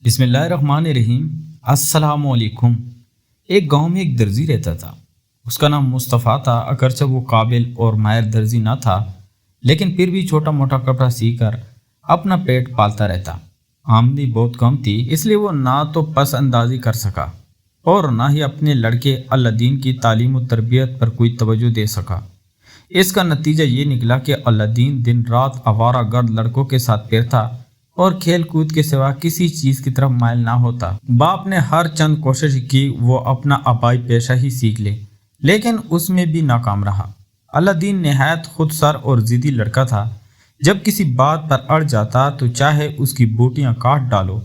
بسم اللہ الرحمن الرحیم۔ السلام علیکم۔ ایک گاؤں میں ایک درزی رہتا تھا۔ اس کا نام مصطفیٰ تھا۔ اگرچہ وہ قابل اور ماہر درزی نہ تھا، لیکن پھر بھی چھوٹا موٹا کپڑا سی کر اپنا پیٹ پالتا رہتا۔ آمدنی بہت کم تھی، اس لیے وہ نہ تو پس اندازی کر سکا اور نہ ہی اپنے لڑکے الدین کی تعلیم و تربیت پر کوئی توجہ دے سکا۔ اس کا نتیجہ یہ نکلا کہ الدین دن رات آوارہ گرد لڑکوں کے ساتھ پھرتا اور کھیل کود کے سوا کسی چیز کی طرف مائل نہ ہوتا۔ باپ نے ہر چند کوشش کی وہ اپنا آبائی پیشہ ہی سیکھ لے، لیکن اس میں بھی ناکام رہا۔ الدین نہایت خود سر اور ضدی لڑکا تھا۔ جب کسی بات پر اڑ جاتا تو چاہے اس کی بوٹیاں کاٹ ڈالو،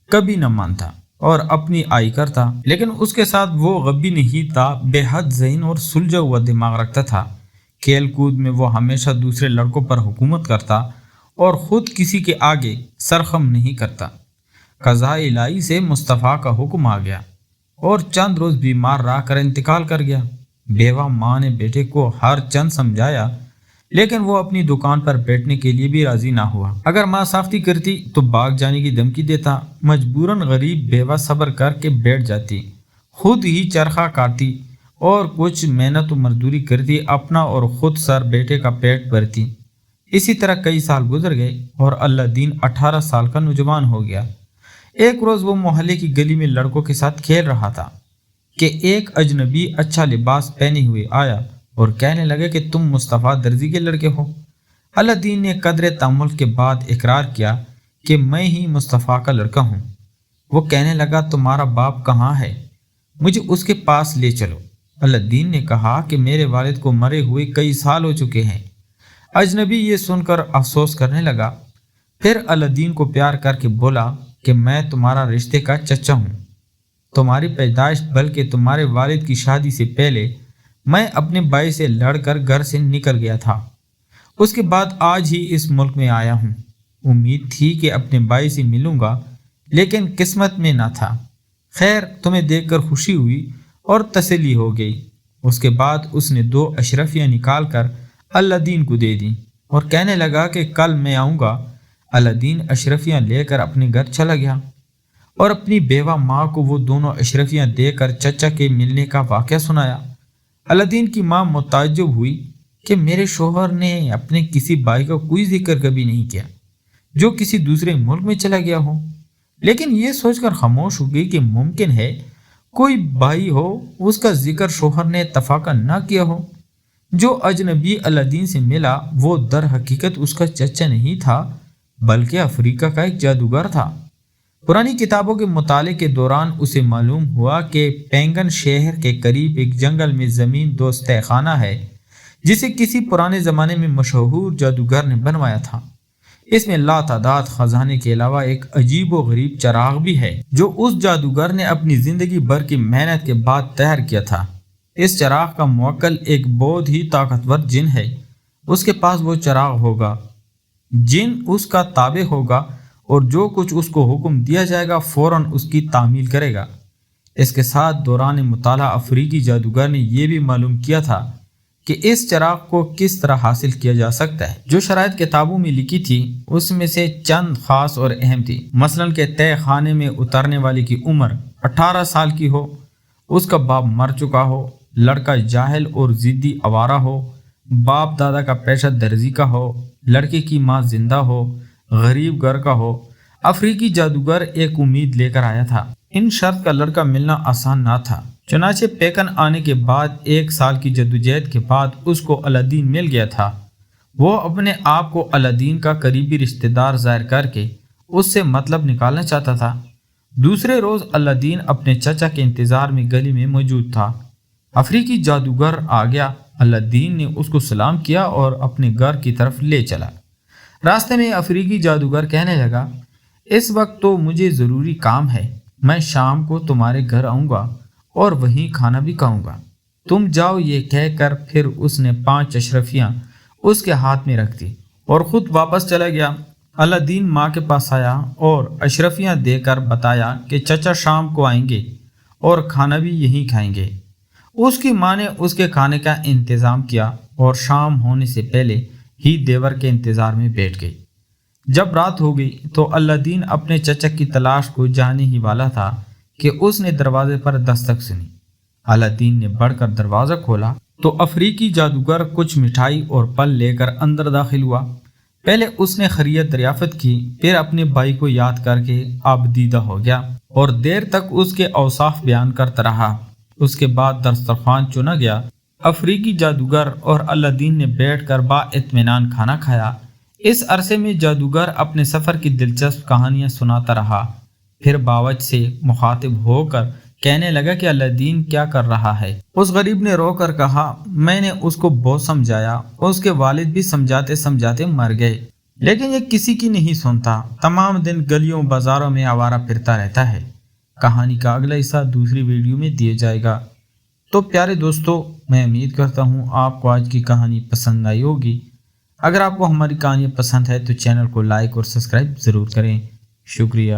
کبھی نہ مانتا اور اپنی آئی کرتا۔ لیکن اس کے ساتھ وہ غبی نہیں تھا، بے حد ذہین اور سلجھا ہوا دماغ رکھتا تھا۔ کھیل کود میں وہ ہمیشہ دوسرے لڑکوں پر حکومت کرتا اور خود کسی کے آگے سرخم نہیں کرتا۔ قضاء الہی سے مصطفیٰ کا حکم آ گیا اور چند روز بیمار رہ کر انتقال کر گیا۔ بیوہ ماں نے بیٹے کو ہر چند سمجھایا، لیکن وہ اپنی دکان پر بیٹھنے کے لیے بھی راضی نہ ہوا۔ اگر ماں سختی کرتی تو بھاگ جانے کی دھمکی دیتا۔ مجبوراً غریب بیوہ صبر کر کے بیٹھ جاتی، خود ہی چرخہ کاٹتی اور کچھ محنت و مزدوری کرتی، اپنا اور خود سر بیٹے کا پیٹ بھرتی۔ اسی طرح کئی سال گزر گئے اور الدین 18 سال کا نوجوان ہو گیا۔ ایک روز وہ محلے کی گلی میں لڑکوں کے ساتھ کھیل رہا تھا کہ ایک اجنبی اچھا لباس پہنے ہوئے آیا اور کہنے لگا کہ تم مصطفیٰ درزی کے لڑکے ہو۔ الدین نے قدر تأمل کے بعد اقرار کیا کہ میں ہی مصطفیٰ کا لڑکا ہوں۔ وہ کہنے لگا تمہارا باپ کہاں ہے؟ مجھے اس کے پاس لے چلو۔ الدین نے کہا کہ میرے والد کو مرے ہوئے کئی سال ہو چکے ہیں۔ اجنبی یہ سن کر افسوس کرنے لگا، پھر الدین کو پیار کر کے بولا کہ میں تمہارا رشتے کا چچا ہوں۔ تمہاری پیدائش بلکہ تمہارے والد کی شادی سے پہلے میں اپنے بھائی سے لڑ کر گھر سے نکل گیا تھا۔ اس کے بعد آج ہی اس ملک میں آیا ہوں۔ امید تھی کہ اپنے بھائی سے ملوں گا، لیکن قسمت میں نہ تھا۔ خیر، تمہیں دیکھ کر خوشی ہوئی اور تسلی ہو گئی۔ اس کے بعد اس نے 2 اشرفیاں نکال کر الدین کو دے دیں اور کہنے لگا کہ کل میں آؤں گا۔ الدین اشرفیاں لے کر اپنے گھر چلا گیا اور اپنی بیوہ ماں کو وہ دونوں اشرفیاں دے کر چچا کے ملنے کا واقعہ سنایا۔ الدین کی ماں متعجب ہوئی کہ میرے شوہر نے اپنے کسی بھائی کا کوئی ذکر کبھی نہیں کیا جو کسی دوسرے ملک میں چلا گیا ہو، لیکن یہ سوچ کر خاموش ہو گئی کہ ممکن ہے کوئی بھائی ہو اس کا ذکر شوہر نے اتفاقاً نہ کیا ہو۔ جو اجنبی الدین سے ملا وہ در حقیقت اس کا چچا نہیں تھا، بلکہ افریقہ کا ایک جادوگر تھا۔ پرانی کتابوں کے مطالعے کے دوران اسے معلوم ہوا کہ پینگن شہر کے قریب ایک جنگل میں زمین دوست تہہ خانہ ہے جسے کسی پرانے زمانے میں مشہور جادوگر نے بنوایا تھا۔ اس میں لاتعداد خزانے کے علاوہ ایک عجیب و غریب چراغ بھی ہے جو اس جادوگر نے اپنی زندگی بھر کی محنت کے بعد تیار کیا تھا۔ اس چراغ کا موکل ایک بہت ہی طاقتور جن ہے۔ اس کے پاس وہ چراغ ہوگا، جن اس کا تابع ہوگا اور جو کچھ اس کو حکم دیا جائے گا فوراً اس کی تعمیل کرے گا۔ اس کے ساتھ دوران مطالعہ افریقی جادوگر نے یہ بھی معلوم کیا تھا کہ اس چراغ کو کس طرح حاصل کیا جا سکتا ہے۔ جو شرائط کتابوں میں لکھی تھی اس میں سے چند خاص اور اہم تھی، مثلاً کہ تہہ خانے میں اترنے والے کی عمر 18 سال کی ہو، اس کا باپ مر چکا ہو، لڑکا جاہل اور ضدی آوارہ ہو، باپ دادا کا پیشہ درزی کا ہو، لڑکے کی ماں زندہ ہو، غریب گھر کا ہو۔ افریقی جادوگر ایک امید لے کر آیا تھا۔ ان شرط کا لڑکا ملنا آسان نہ تھا، چنانچہ پیکن آنے کے بعد 1 سال کی جدوجہد کے بعد اس کو الدین مل گیا تھا۔ وہ اپنے آپ کو الدین کا قریبی رشتہ دار ظاہر کر کے اس سے مطلب نکالنا چاہتا تھا۔ دوسرے روز الدین اپنے چچا کے انتظار میں گلی میں موجود تھا۔ افریقی جادوگر آ گیا۔ الدین نے اس کو سلام کیا اور اپنے گھر کی طرف لے چلا۔ راستے میں افریقی جادوگر کہنے لگا، اس وقت تو مجھے ضروری کام ہے، میں شام کو تمہارے گھر آؤں گا اور وہیں کھانا بھی کھاؤں گا، تم جاؤ۔ یہ کہہ کر پھر اس نے 5 اشرفیاں اس کے ہاتھ میں رکھ دی اور خود واپس چلا گیا۔ الدین ماں کے پاس آیا اور اشرفیاں دے کر بتایا کہ چچا شام کو آئیں گے اور کھانا بھی یہیں کھائیں گے۔ اس کی ماں نے اس کے کھانے کا انتظام کیا اور شام ہونے سے پہلے ہی دیور کے انتظار میں بیٹھ گئی۔ جب رات ہو گئی تو الدین اپنے چچا کی تلاش کو جانے ہی والا تھا کہ اس نے دروازے پر دستک سنی۔ الدین نے بڑھ کر دروازہ کھولا تو افریقی جادوگر کچھ مٹھائی اور پھل لے کر اندر داخل ہوا۔ پہلے اس نے خیریت دریافت کی، پھر اپنے بھائی کو یاد کر کے آبدیدہ ہو گیا اور دیر تک اس کے اوصاف بیان کرتا رہا۔ اس کے بعد دسترخوان چنا گیا۔ افریقی جادوگر اور الدین نے بیٹھ کر با اطمینان کھانا کھایا۔ اس عرصے میں جادوگر اپنے سفر کی دلچسپ کہانیاں سناتا رہا، پھر باورچ سے مخاطب ہو کر کہنے لگا کہ الدین کیا کر رہا ہے؟ اس غریب نے رو کر کہا، میں نے اس کو بہت سمجھایا، اس کے والد بھی سمجھاتے سمجھاتے مر گئے، لیکن یہ کسی کی نہیں سنتا، تمام دن گلیوں بازاروں میں آوارہ پھرتا رہتا ہے۔ کہانی کا اگلا حصہ دوسری ویڈیو میں دیا جائے گا۔ تو پیارے دوستو، میں امید کرتا ہوں آپ کو آج کی کہانی پسند آئی ہوگی۔ اگر آپ کو ہماری کہانی پسند ہے تو چینل کو لائک اور سبسکرائب ضرور کریں۔ شکریہ۔